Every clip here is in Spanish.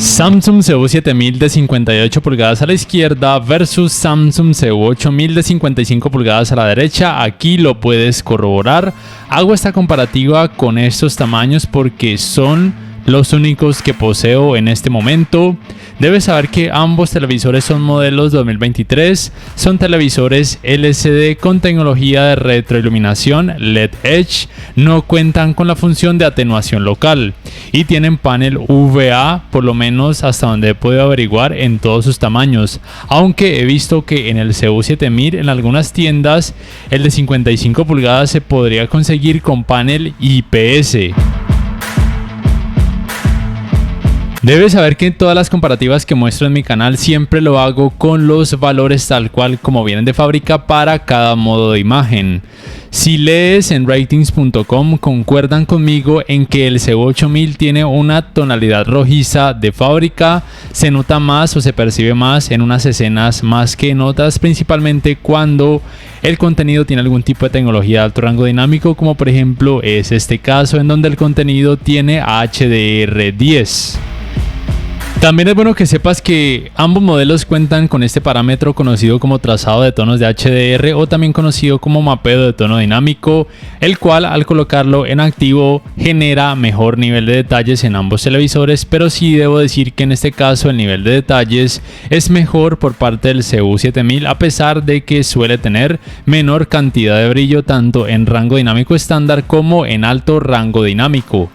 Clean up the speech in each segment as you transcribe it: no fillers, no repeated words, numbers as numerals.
Samsung CU7000 de 58 pulgadas a la izquierda versus Samsung CU8000 de 55 pulgadas a la derecha. Aquí lo puedes corroborar. Hago esta comparativa con estos tamaños porque son los únicos que poseo en este momento. Debes saber que ambos televisores son modelos 2023, son televisores LCD con tecnología de retroiluminación LED Edge, no cuentan con la función de atenuación local y tienen panel VA, por lo menos hasta donde he podido averiguar, en todos sus tamaños, aunque he visto que en el CU7000 en algunas tiendas el de 55 pulgadas se podría conseguir con panel IPS. Debes saber que en todas las comparativas que muestro en mi canal siempre lo hago con los valores tal cual como vienen de fábrica para cada modo de imagen. Si lees en ratings.com concuerdan conmigo en que el CU8000 tiene una tonalidad rojiza de fábrica, se nota más o se percibe más en unas escenas más que en otras, principalmente cuando el contenido tiene algún tipo de tecnología de alto rango dinámico, como por ejemplo es este caso en donde el contenido tiene HDR10. También es bueno que sepas que ambos modelos cuentan con este parámetro conocido como trazado de tonos de HDR o también conocido como mapeo de tono dinámico, el cual al colocarlo en activo genera mejor nivel de detalles en ambos televisores, pero sí debo decir que en este caso el nivel de detalles es mejor por parte del CU7000 a pesar de que suele tener menor cantidad de brillo tanto en rango dinámico estándar como en alto rango dinámico.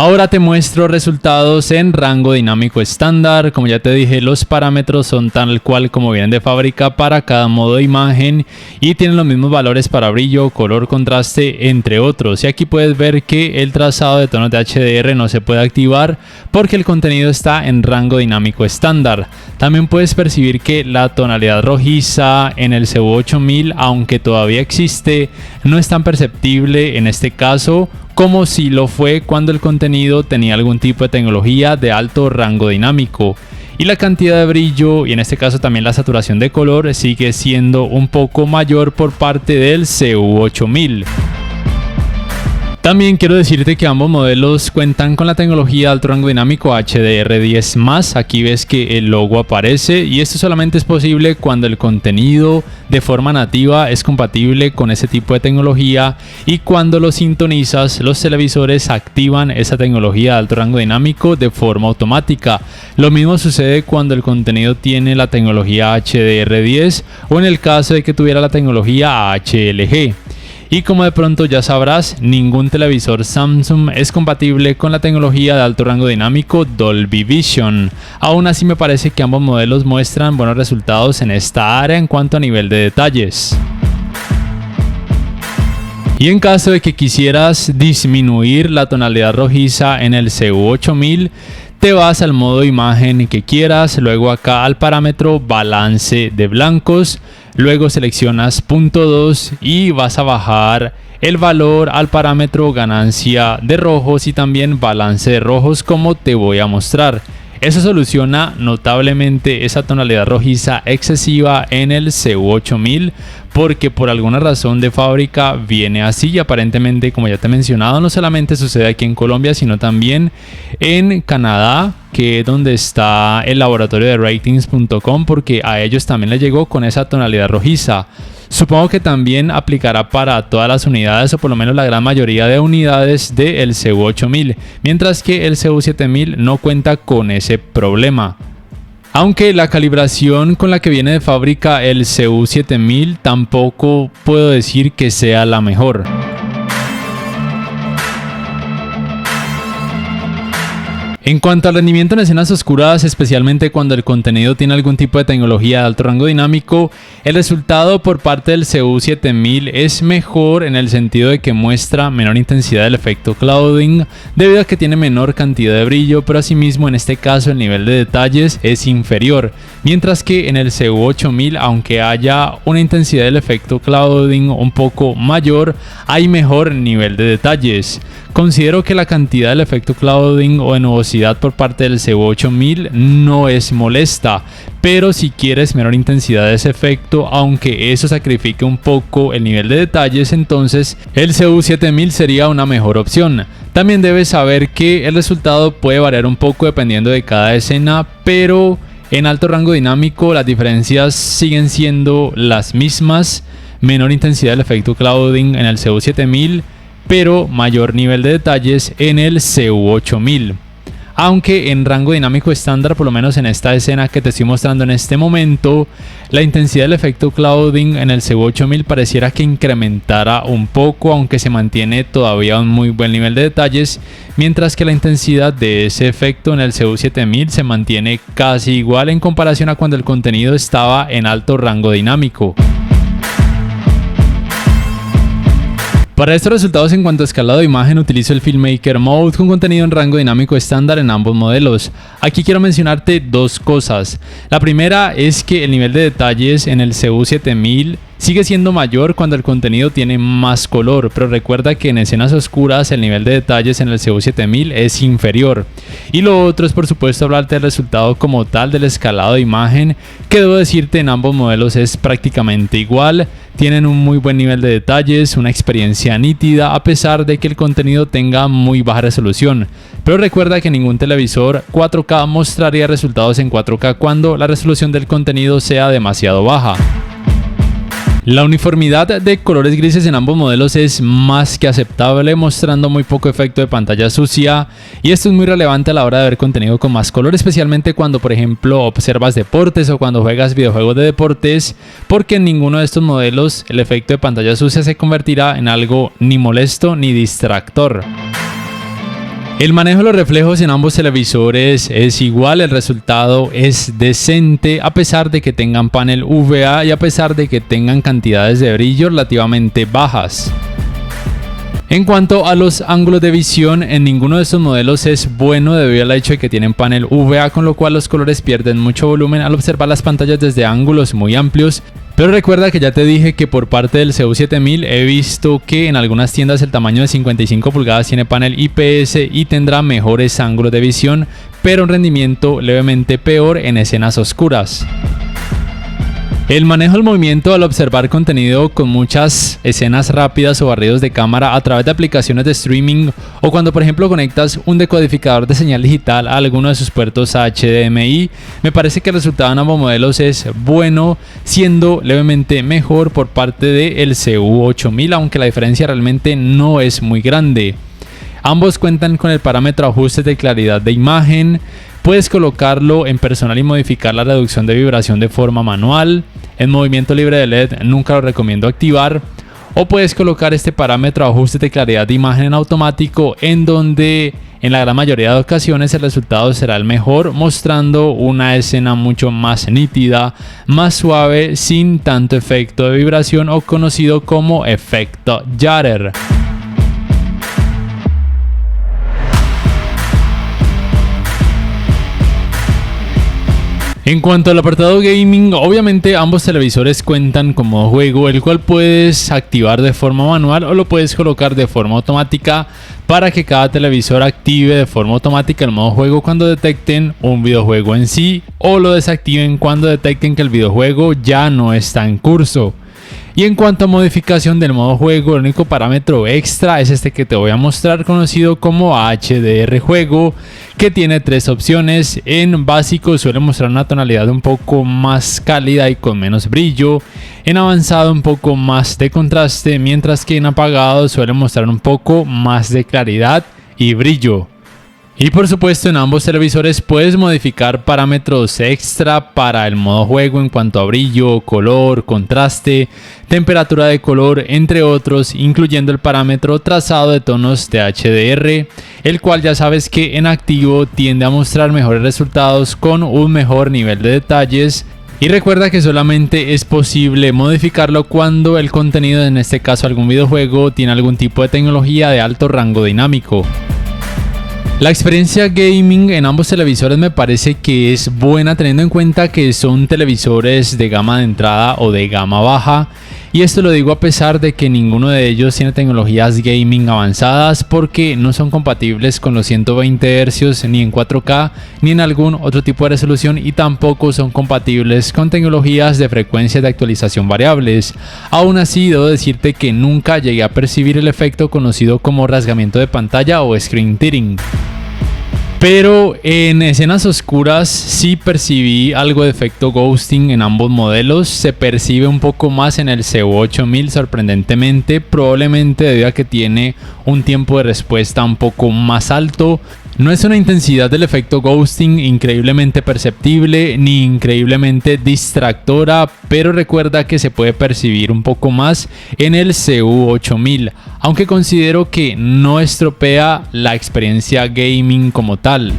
Ahora te muestro resultados en rango dinámico estándar. Como ya te dije, los parámetros son tal cual como vienen de fábrica para cada modo de imagen y tienen los mismos valores para brillo, color, contraste, entre otros. Y aquí puedes ver que el trazado de tonos de HDR no se puede activar porque el contenido está en rango dinámico estándar. También puedes percibir que la tonalidad rojiza en el CU8000, aunque todavía existe, no es tan perceptible en este caso como si lo fue cuando el contenido tenía algún tipo de tecnología de alto rango dinámico. Y la cantidad de brillo y en este caso también la saturación de color sigue siendo un poco mayor por parte del CU8000. También quiero decirte que ambos modelos cuentan con la tecnología de alto rango dinámico HDR10+. Aquí ves que el logo aparece y esto solamente es posible cuando el contenido de forma nativa es compatible con ese tipo de tecnología y cuando lo sintonizas los televisores activan esa tecnología de alto rango dinámico de forma automática. Lo mismo sucede cuando el contenido tiene la tecnología HDR10 o en el caso de que tuviera la tecnología HLG. Y como de pronto ya sabrás, ningún televisor Samsung es compatible con la tecnología de alto rango dinámico Dolby Vision. Aún así me parece que ambos modelos muestran buenos resultados en esta área en cuanto a nivel de detalles. Y en caso de que quisieras disminuir la tonalidad rojiza en el CU8000, te vas al modo de imagen que quieras, luego acá al parámetro balance de blancos, luego seleccionas punto 2 y vas a bajar el valor al parámetro ganancia de rojos y también balance de rojos como te voy a mostrar. Eso soluciona notablemente esa tonalidad rojiza excesiva en el CU8000 porque por alguna razón de fábrica viene así y aparentemente, como ya te he mencionado, no solamente sucede aquí en Colombia sino también en Canadá, que es donde está el laboratorio de ratings.com, porque a ellos también les llegó con esa tonalidad rojiza. Supongo que también aplicará para todas las unidades o por lo menos la gran mayoría de unidades del CU8000, mientras que el CU7000 no cuenta con ese problema. Aunque la calibración con la que viene de fábrica el CU7000 tampoco puedo decir que sea la mejor. En cuanto al rendimiento en escenas oscuras, especialmente cuando el contenido tiene algún tipo de tecnología de alto rango dinámico, el resultado por parte del CU7000 es mejor en el sentido de que muestra menor intensidad del efecto clouding debido a que tiene menor cantidad de brillo, pero asimismo en este caso el nivel de detalles es inferior, mientras que en el CU8000, aunque haya una intensidad del efecto clouding un poco mayor, hay mejor nivel de detalles. considero que la cantidad del efecto clouding o de nubosidad por parte del CU8000 no es molesta, pero si quieres menor intensidad de ese efecto, aunque eso sacrifique un poco el nivel de detalles, entonces el CU7000 sería una mejor opción. También debes saber que el resultado puede variar un poco dependiendo de cada escena, pero en alto rango dinámico las diferencias siguen siendo las mismas. Menor intensidad del efecto clouding en el CU7000, pero mayor nivel de detalles en el CU8000. Aunque en rango dinámico estándar, por lo menos en esta escena que te estoy mostrando en este momento, la intensidad del efecto clouding en el CU8000 pareciera que incrementara un poco, aunque se mantiene todavía un muy buen nivel de detalles, mientras que la intensidad de ese efecto en el CU7000 se mantiene casi igual en comparación a cuando el contenido estaba en alto rango dinámico. Para estos resultados en cuanto a escalado de imagen utilizo el Filmmaker Mode con contenido en rango dinámico estándar en ambos modelos. Aquí quiero mencionarte dos cosas. La primera es que el nivel de detalles en el CU7000 sigue siendo mayor cuando el contenido tiene más color, pero recuerda que en escenas oscuras el nivel de detalles en el CU7000 es inferior. Y lo otro es por supuesto hablarte del resultado como tal del escalado de imagen, que debo decirte en ambos modelos es prácticamente igual. Tienen un muy buen nivel de detalles, una experiencia nítida a pesar de que el contenido tenga muy baja resolución. Pero recuerda que ningún televisor 4K mostraría resultados en 4K cuando la resolución del contenido sea demasiado baja. La uniformidad de colores grises en ambos modelos es más que aceptable, mostrando muy poco efecto de pantalla sucia, y esto es muy relevante a la hora de ver contenido con más color, especialmente cuando por ejemplo observas deportes o cuando juegas videojuegos de deportes, porque en ninguno de estos modelos el efecto de pantalla sucia se convertirá en algo ni molesto ni distractor. El manejo de los reflejos en ambos televisores es igual, el resultado es decente a pesar de que tengan panel VA y a pesar de que tengan cantidades de brillo relativamente bajas. En cuanto a los ángulos de visión, en ninguno de estos modelos es bueno debido al hecho de que tienen panel VA, con lo cual los colores pierden mucho volumen al observar las pantallas desde ángulos muy amplios. Pero recuerda que ya te dije que por parte del CU7000 he visto que en algunas tiendas el tamaño de 55 pulgadas tiene panel IPS y tendrá mejores ángulos de visión, pero un rendimiento levemente peor en escenas oscuras. El manejo del movimiento al observar contenido con muchas escenas rápidas o barridos de cámara a través de aplicaciones de streaming o cuando por ejemplo conectas un decodificador de señal digital a alguno de sus puertos HDMI, me parece que el resultado en ambos modelos es bueno, siendo levemente mejor por parte del CU8000, aunque la diferencia realmente no es muy grande. Ambos cuentan con el parámetro ajustes de claridad de imagen. Puedes colocarlo en personal y modificar la reducción de vibración de forma manual. En movimiento libre de LED nunca lo recomiendo activar. O puedes colocar este parámetro ajustes de claridad de imagen en automático, en donde en la gran mayoría de ocasiones el resultado será el mejor, mostrando una escena mucho más nítida, más suave, sin tanto efecto de vibración o conocido como efecto Jutter. En cuanto al apartado gaming, obviamente ambos televisores cuentan con modo juego, el cual puedes activar de forma manual o lo puedes colocar de forma automática para que cada televisor active de forma automática el modo juego cuando detecten un videojuego en sí o lo desactiven cuando detecten que el videojuego ya no está en curso. Y en cuanto a modificación del modo juego, el único parámetro extra es este que te voy a mostrar, conocido como HDR juego, que tiene tres opciones. En básico suele mostrar una tonalidad un poco más cálida y con menos brillo. En avanzado un poco más de contraste, mientras que en apagado suele mostrar un poco más de claridad y brillo. Y por supuesto en ambos televisores puedes modificar parámetros extra para el modo juego en cuanto a brillo, color, contraste, temperatura de color, entre otros, incluyendo el parámetro trazado de tonos de HDR, el cual ya sabes que en activo tiende a mostrar mejores resultados con un mejor nivel de detalles. Y recuerda que solamente es posible modificarlo cuando el contenido, en este caso algún videojuego, tiene algún tipo de tecnología de alto rango dinámico. La experiencia gaming en ambos televisores me parece que es buena, teniendo en cuenta que son televisores de gama de entrada o de gama baja. Y esto lo digo a pesar de que ninguno de ellos tiene tecnologías gaming avanzadas, porque no son compatibles con los 120 Hz ni en 4K ni en algún otro tipo de resolución, y tampoco son compatibles con tecnologías de frecuencias de actualización variables. Aún así, debo decirte que nunca llegué a percibir el efecto conocido como rasgamiento de pantalla o screen tearing. Pero en escenas oscuras sí percibí algo de efecto ghosting en ambos modelos. Se percibe un poco más en el CU8000 sorprendentemente, probablemente debido a que tiene un tiempo de respuesta un poco más alto. No es una intensidad del efecto ghosting increíblemente perceptible ni increíblemente distractora, pero recuerda que se puede percibir un poco más en el CU8000, aunque considero que no estropea la experiencia gaming como tal.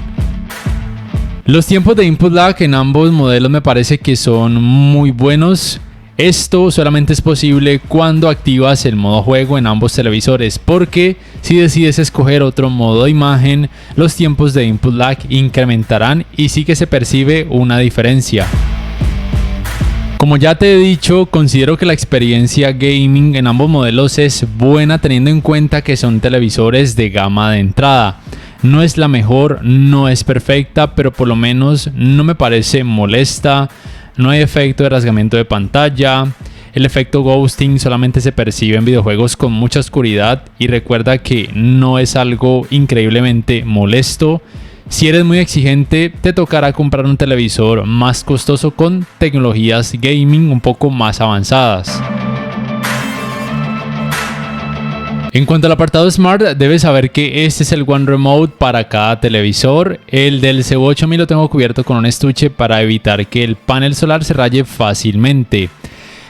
Los tiempos de input lag en ambos modelos me parece que son muy buenos. Esto solamente es posible cuando activas el modo juego en ambos televisores, porque si decides escoger otro modo de imagen, los tiempos de input lag incrementarán y sí que se percibe una diferencia. Como ya te he dicho, considero que la experiencia gaming en ambos modelos es buena, teniendo en cuenta que son televisores de gama de entrada. No es la mejor, no es perfecta, pero por lo menos no me parece molesta. No hay efecto de rasgamiento de pantalla. El efecto ghosting solamente se percibe en videojuegos con mucha oscuridad, y recuerda que no es algo increíblemente molesto. Si eres muy exigente, te tocará comprar un televisor más costoso con tecnologías gaming un poco más avanzadas. En cuanto al apartado Smart, debes saber que este es el One Remote para cada televisor. El del CU8000 lo tengo cubierto con un estuche para evitar que el panel solar se raye fácilmente.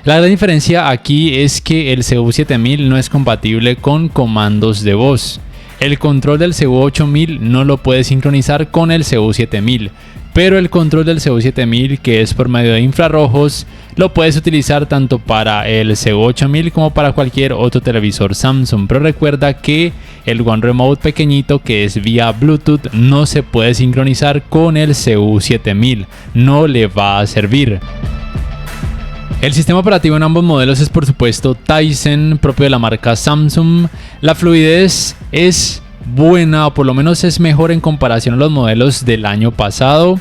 La gran diferencia aquí es que el CU7000 no es compatible con comandos de voz. El control del CU8000 no lo puede sincronizar con el CU7000, pero el control del CU7000, que es por medio de infrarrojos, lo puedes utilizar tanto para el CU8000 como para cualquier otro televisor Samsung. Pero recuerda que el One Remote pequeñito, que es vía Bluetooth, no se puede sincronizar con el CU7000, no le va a servir. El sistema operativo en ambos modelos es por supuesto Tizen, propio de la marca Samsung. La fluidez es buena, o por lo menos es mejor en comparación a los modelos del año pasado.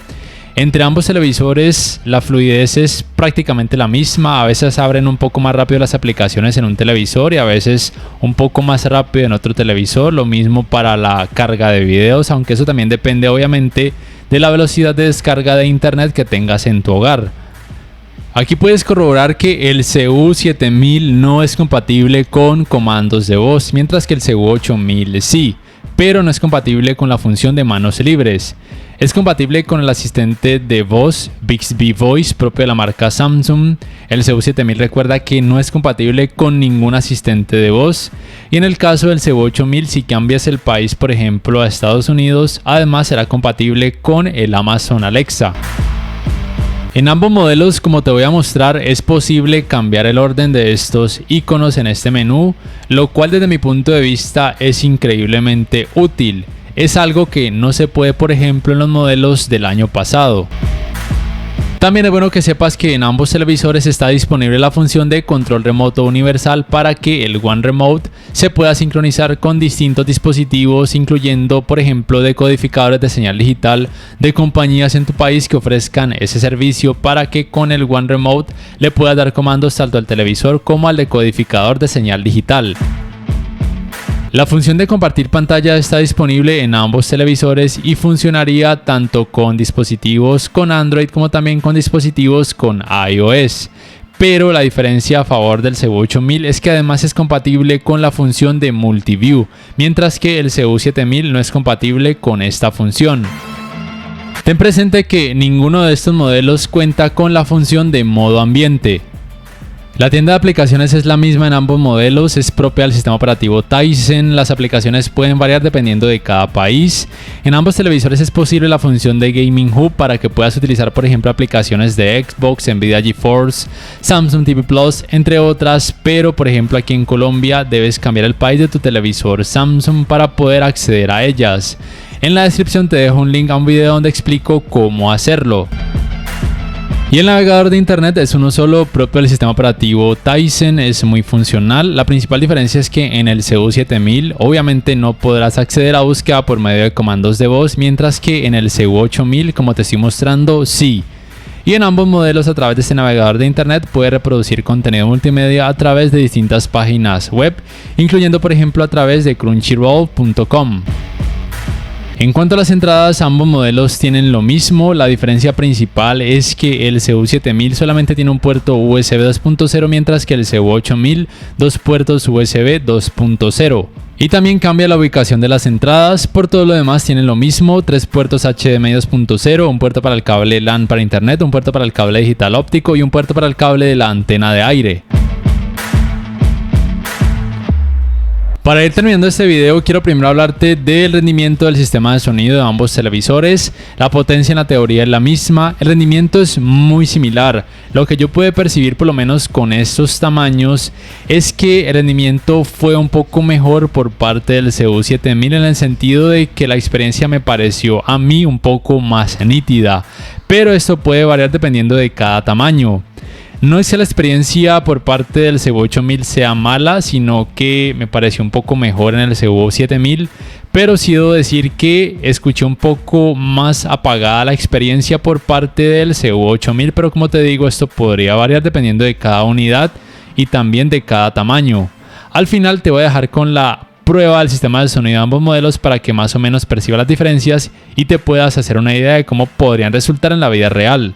Entre ambos televisores la fluidez es prácticamente la misma. A veces abren un poco más rápido las aplicaciones en un televisor y a veces un poco más rápido en otro televisor. Lo mismo para la carga de videos, aunque eso también depende obviamente de la velocidad de descarga de internet que tengas en tu hogar. Aquí puedes corroborar que el CU7000 no es compatible con comandos de voz, mientras que el CU8000 sí, pero no es compatible con la función de manos libres. Es compatible con el asistente de voz Bixby Voice, propio de la marca Samsung. El CU7000 recuerda que no es compatible con ningún asistente de voz. Y en el caso del CU8000, si cambias el país, por ejemplo a Estados Unidos, además será compatible con el Amazon Alexa. En ambos modelos, como te voy a mostrar, es posible cambiar el orden de estos iconos en este menú, lo cual desde mi punto de vista es increíblemente útil. Es algo que no se puede, por ejemplo, en los modelos del año pasado. También es bueno que sepas que en ambos televisores está disponible la función de control remoto universal para que el One Remote se pueda sincronizar con distintos dispositivos, incluyendo por ejemplo decodificadores de señal digital de compañías en tu país que ofrezcan ese servicio, para que con el One Remote le puedas dar comandos tanto al televisor como al decodificador de señal digital. La función de compartir pantalla está disponible en ambos televisores y funcionaría tanto con dispositivos con Android como también con dispositivos con iOS. Pero la diferencia a favor del CU8000 es que además es compatible con la función de Multiview, mientras que el CU7000 no es compatible con esta función. Ten presente que ninguno de estos modelos cuenta con la función de modo ambiente. La tienda de aplicaciones es la misma en ambos modelos, es propia del sistema operativo Tizen. Las aplicaciones pueden variar dependiendo de cada país. En ambos televisores es posible la función de Gaming Hub para que puedas utilizar por ejemplo aplicaciones de Xbox, Nvidia GeForce, Samsung TV Plus, entre otras, pero por ejemplo aquí en Colombia debes cambiar el país de tu televisor Samsung para poder acceder a ellas. En la descripción te dejo un link a un video donde explico cómo hacerlo. Y el navegador de internet es uno solo, propio del sistema operativo Tizen, es muy funcional. La principal diferencia es que en el CU7000 obviamente no podrás acceder a búsqueda por medio de comandos de voz, mientras que en el CU8000, como te estoy mostrando, sí. Y en ambos modelos, a través de este navegador de internet puedes reproducir contenido multimedia a través de distintas páginas web, incluyendo por ejemplo a través de crunchyroll.com. En cuanto a las entradas, ambos modelos tienen lo mismo. La diferencia principal es que el CU7000 solamente tiene un puerto USB 2.0, mientras que el CU8000 dos puertos USB 2.0. Y también cambia la ubicación de las entradas. Por todo lo demás tienen lo mismo: 3 puertos HDMI 2.0, un puerto para el cable LAN para internet, un puerto para el cable digital óptico y un puerto para el cable de la antena de aire. Para ir terminando este video, quiero primero hablarte del rendimiento del sistema de sonido de ambos televisores. La potencia en la teoría es la misma, el rendimiento es muy similar. Lo que yo pude percibir, por lo menos con estos tamaños, es que el rendimiento fue un poco mejor por parte del CU7000, en el sentido de que la experiencia me pareció a mí un poco más nítida, pero esto puede variar dependiendo de cada tamaño. No es que la experiencia por parte del CU8000 sea mala, sino que me pareció un poco mejor en el CU7000, pero sí debo decir que escuché un poco más apagada la experiencia por parte del CU8000, pero como te digo, esto podría variar dependiendo de cada unidad y también de cada tamaño. Al final te voy a dejar con la prueba del sistema de sonido de ambos modelos para que más o menos percibas las diferencias y te puedas hacer una idea de cómo podrían resultar en la vida real.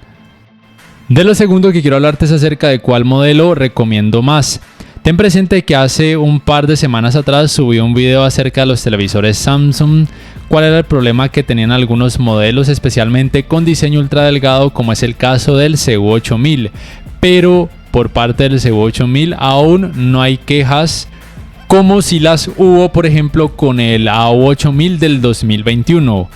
De lo segundo que quiero hablarte es acerca de cuál modelo recomiendo más. Ten presente que hace un par de semanas atrás subí un video acerca de los televisores Samsung, cuál era el problema que tenían algunos modelos, especialmente con diseño ultra delgado, como es el caso del CU8000, pero por parte del CU8000 aún no hay quejas, como si las hubo por ejemplo con el AU8000 del 2021.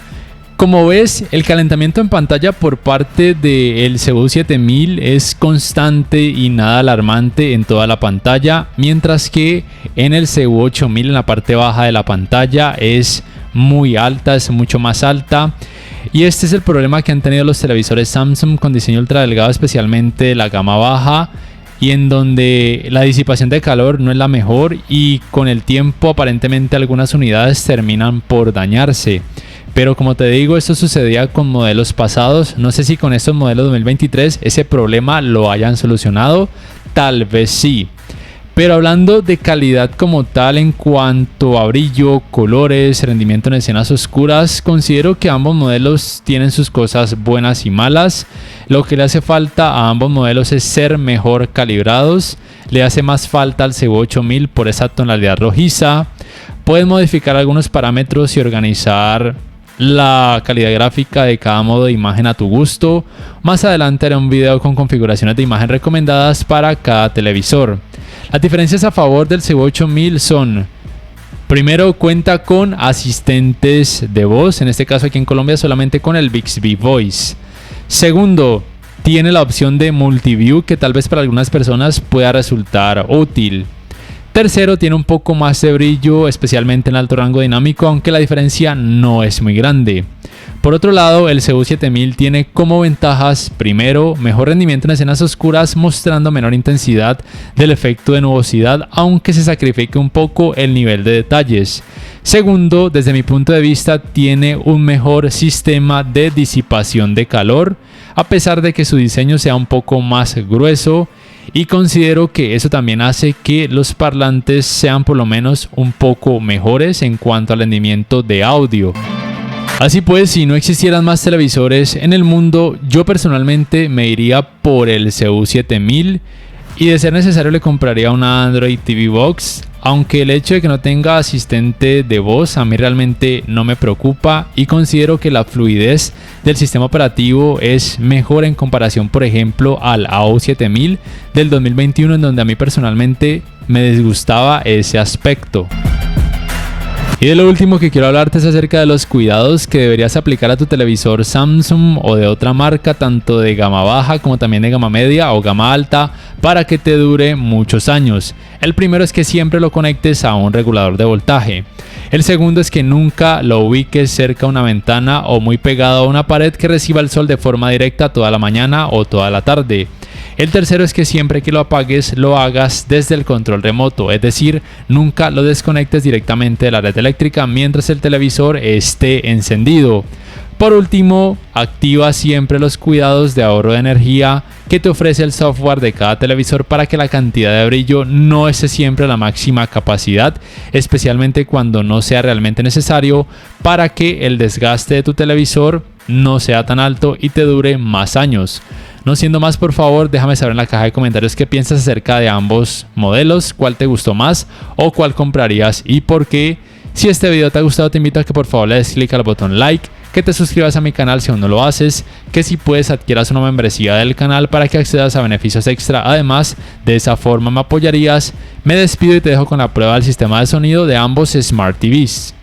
Como ves, el calentamiento en pantalla por parte del CU7000 es constante y nada alarmante en toda la pantalla, mientras que en el CU8000 en la parte baja de la pantalla es muy alta, es mucho más alta. Y este es el problema que han tenido los televisores Samsung con diseño ultra delgado, especialmente de la gama baja, y en donde la disipación de calor no es la mejor y con el tiempo aparentemente algunas unidades terminan por dañarse. Pero como te digo, esto sucedía con modelos pasados. No sé si con estos modelos 2023 ese problema lo hayan solucionado. Tal vez sí. Pero hablando de calidad como tal en cuanto a brillo, colores, rendimiento en escenas oscuras, considero que ambos modelos tienen sus cosas buenas y malas. Lo que le hace falta a ambos modelos es ser mejor calibrados. Le hace más falta al CU8000 por esa tonalidad rojiza. Puedes modificar algunos parámetros y organizar la calidad gráfica de cada modo de imagen a tu gusto. Más adelante haré un video con configuraciones de imagen recomendadas para cada televisor. Las diferencias a favor del CU8000 son: primero, cuenta con asistentes de voz, en este caso aquí en Colombia solamente con el Bixby Voice. Segundo, tiene la opción de Multiview, que tal vez para algunas personas pueda resultar útil. Tercero, tiene un poco más de brillo, especialmente en alto rango dinámico, aunque la diferencia no es muy grande. Por otro lado, el CU7000 tiene como ventajas: primero, mejor rendimiento en escenas oscuras, mostrando menor intensidad del efecto de nubosidad, aunque se sacrifique un poco el nivel de detalles. Segundo, desde mi punto de vista, tiene un mejor sistema de disipación de calor, a pesar de que su diseño sea un poco más grueso. Y considero que eso también hace que los parlantes sean por lo menos un poco mejores en cuanto al rendimiento de audio. Así pues, si no existieran más televisores en el mundo, yo personalmente me iría por el CU7000 y de ser necesario le compraría una Android TV Box, aunque el hecho de que no tenga asistente de voz a mí realmente no me preocupa, y considero que la fluidez del sistema operativo es mejor en comparación, por ejemplo, al AU7000 del 2021, en donde a mí personalmente me disgustaba ese aspecto. Y de lo último que quiero hablarte es acerca de los cuidados que deberías aplicar a tu televisor Samsung o de otra marca, tanto de gama baja como también de gama media o gama alta, para que te dure muchos años. El primero es que siempre lo conectes a un regulador de voltaje. El segundo es que nunca lo ubiques cerca a una ventana o muy pegado a una pared que reciba el sol de forma directa toda la mañana o toda la tarde. El tercero es que siempre que lo apagues lo hagas desde el control remoto, es decir, nunca lo desconectes directamente de la red eléctrica mientras el televisor esté encendido. Por último, activa siempre los cuidados de ahorro de energía que te ofrece el software de cada televisor para que la cantidad de brillo no esté siempre a la máxima capacidad, especialmente cuando no sea realmente necesario, para que el desgaste de tu televisor no sea tan alto y te dure más años. No siendo más, por favor, déjame saber en la caja de comentarios qué piensas acerca de ambos modelos, cuál te gustó más o cuál comprarías y por qué. Si este video te ha gustado, te invito a que por favor le des clic al botón like, que te suscribas a mi canal si aún no lo haces, que si puedes adquieras una membresía del canal para que accedas a beneficios extra. Además, de esa forma me apoyarías. Me despido y te dejo con la prueba del sistema de sonido de ambos Smart TVs.